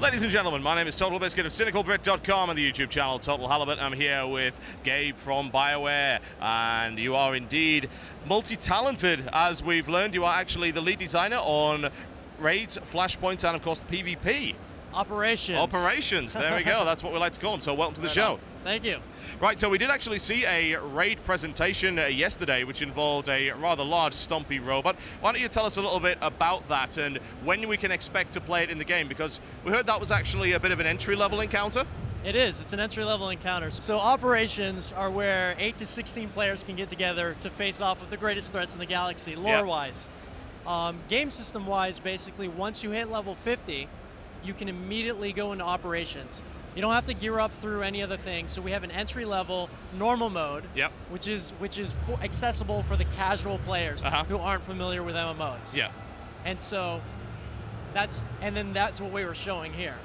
Ladies and gentlemen, my name is TotalBiscuit of CynicalBrit.com and the YouTube channel Total Halibut. I'm here with Gabe from Bioware, and you are indeed multi-talented. As we've learned, you are actually the lead designer on raids, flashpoints, and of course the PvP. Operations, there we go. That's what we like to call them. So welcome to the show. Thank you. Right, so we did actually see a raid presentation yesterday, which involved a rather large stompy robot. Why don't you tell us a little bit about that and when we can expect to play it in the game? Because we heard that was actually a bit of an entry-level encounter. It is. It's an entry-level encounter. So operations are where 8 to 16 players can get together to face off with the greatest threats in the galaxy, lore-wise. Game system-wise, basically, once you hit level 50, you can immediately go into operations. You don't have to gear up through any other thing. So we have an entry-level normal mode, which is accessible for the casual players who aren't familiar with MMOs. And so that's what we were showing here.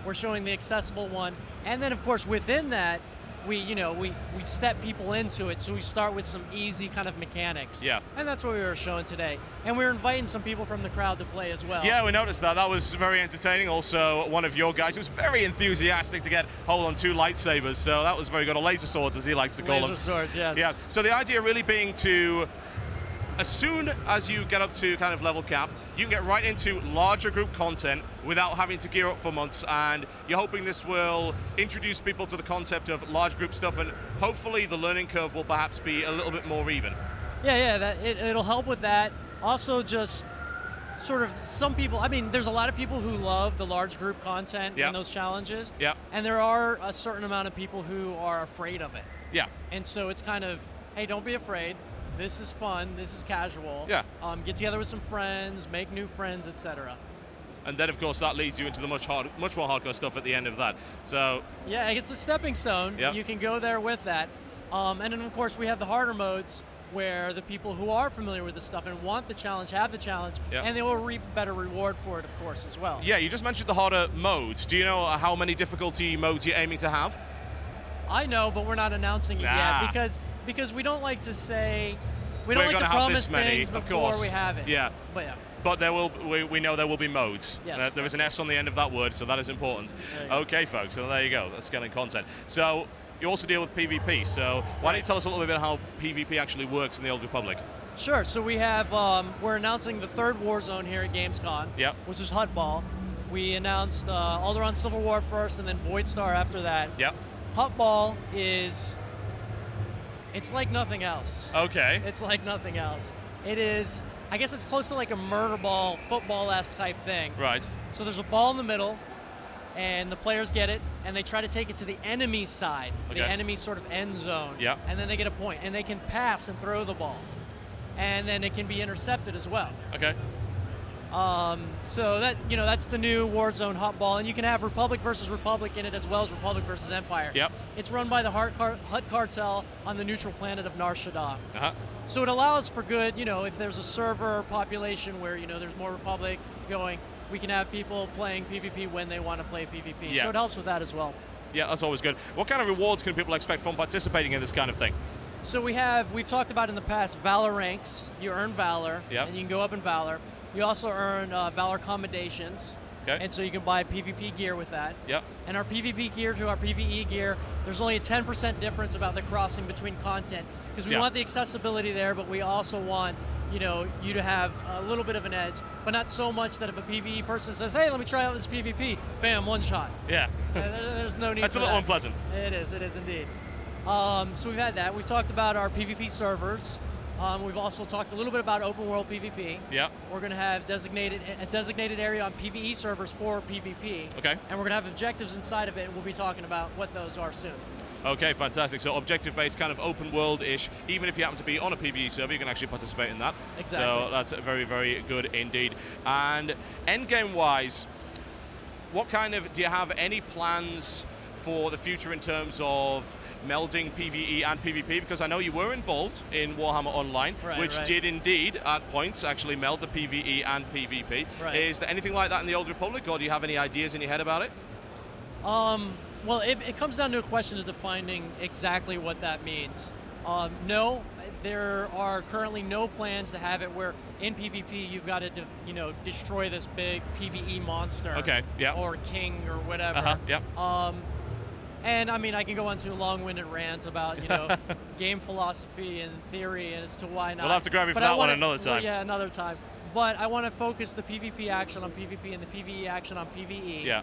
We're showing the accessible one, and then of course within that, we step people into it. So we start with some easy kind of mechanics. And that's what we were showing today. And we were inviting some people from the crowd to play as well. Yeah, we noticed that. That was very entertaining. Also, one of your guys was very enthusiastic to get hold on 2 lightsabers. So that was very good. Or laser swords, as he likes to call them. Laser swords, yes. Yeah. So the idea really being to, as soon as you get up to kind of level cap, you can get right into larger group content without having to gear up for months, and you're hoping this will introduce people to the concept of large group stuff, and hopefully the learning curve will perhaps be a little bit more even. It'll help with that. Also, just sort of some people, I mean, there's a lot of people who love the large group content and those challenges, and there are a certain amount of people who are afraid of it. And so it's kind of, hey, don't be afraid. This is fun, this is casual. Get together with some friends, make new friends, etc. And then, of course, that leads you into the much more hardcore stuff at the end of that. So yeah, it's a stepping stone. You can go there with that. And then, of course, we have the harder modes where the people who are familiar with this stuff and want the challenge have the challenge, and they will reap better reward for it, of course, as well. Yeah, you just mentioned the harder modes. Do you know how many difficulty modes you're aiming to have? I know, but we're not announcing it yet because we don't like to say, we don't like to promise things before we have it. But there will, we know there will be modes. There is an S on the end of that word, so that is important. Okay, folks, so there you go. That's scaling content. So you also deal with PvP. So why don't you tell us a little bit about how PvP actually works in the Old Republic? Sure. So we have, we're announcing the 3rd war zone here at Gamescom, which is Hutball. We announced Alderaan Civil War first, and then Void Star after that. Hutball is, it's like nothing else. Okay. It's like nothing else. It is, I guess it's close to like a murder ball, football-esque type thing. Right. So there's a ball in the middle, and the players get it, and they try to take it to the enemy side, the enemy sort of end zone. And then they get a point, and they can pass and throw the ball. And then it can be intercepted as well. Okay. So that, that's the new Warzone Hutball, and you can have Republic versus Republic in it as well as Republic versus Empire. It's run by the Hut Cartel on the neutral planet of Nar Shaddaa. So it allows for good, if there's a server population where, there's more Republic going, we can have people playing PvP when they want to play PvP. So it helps with that as well. Yeah, that's always good. What kind of rewards can people expect from participating in this kind of thing? So we've talked about in the past Valor ranks. You earn Valor, and you can go up in Valor. You also earn Valor commendations, and so you can buy PvP gear with that. And our PvP gear to our PvE gear, there's only a 10% difference about the crossing between content, because we want the accessibility there, but we also want you to have a little bit of an edge, but not so much that if a PvE person says, hey, let me try out this PvP, bam, one shot. There's no need That's for a little that. unpleasant. It is indeed. So we've had that. We've talked about our PvP servers. We've also talked a little bit about open world PvP. We're going to have a designated area on PvE servers for PvP. And we're going to have objectives inside of it, and we'll be talking about what those are soon. Okay, fantastic. So objective-based, kind of open world-ish. Even if you happen to be on a PvE server, you can actually participate in that. So that's very, very good indeed. And endgame-wise, what kind of, do you have any plans for the future in terms of melding PvE and PvP? Because I know you were involved in Warhammer Online, which did indeed, at points, actually meld the PvE and PvP. Is there anything like that in the Old Republic, or do you have any ideas in your head about it? Well, it comes down to a question of defining exactly what that means. No, there are currently no plans to have it where in PvP you've got to, destroy this big PvE monster. Okay. Yeah. Or king or whatever. Yeah. And I mean, I can go on to a long-winded rant about game philosophy and theory and as to why not. We'll have to grab you for that one another time. Well, yeah, another time. But I want to focus the PvP action on PvP and the PvE action on PvE. Yeah.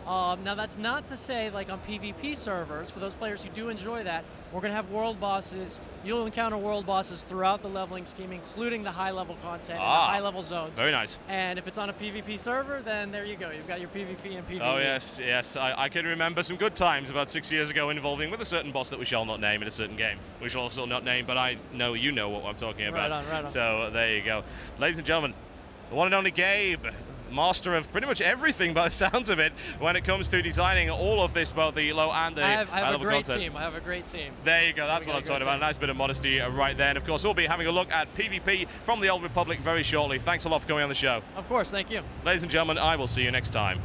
Now that's not to say, like on PvP servers, for those players who do enjoy that, we're going to have world bosses. You'll encounter world bosses throughout the leveling scheme, including the high-level content and the high-level zones. Very nice. And if it's on a PvP server, then there you go. You've got your PvP and PvE. Oh, yes, yes. I can remember some good times about 6 years ago involving with a certain boss that we shall not name in a certain game. We shall also not name, but I know you know what I'm talking about. Right on. So there you go. Ladies and gentlemen, the one and only Gabe, master of pretty much everything by the sounds of it when it comes to designing all of this, both the low and the high level content. I have a great team. There you go. That's what I'm talking about. A nice bit of modesty right there. And of course, we'll be having a look at PvP from the Old Republic very shortly. Thanks a lot for coming on the show. Of course. Thank you. Ladies and gentlemen, I will see you next time.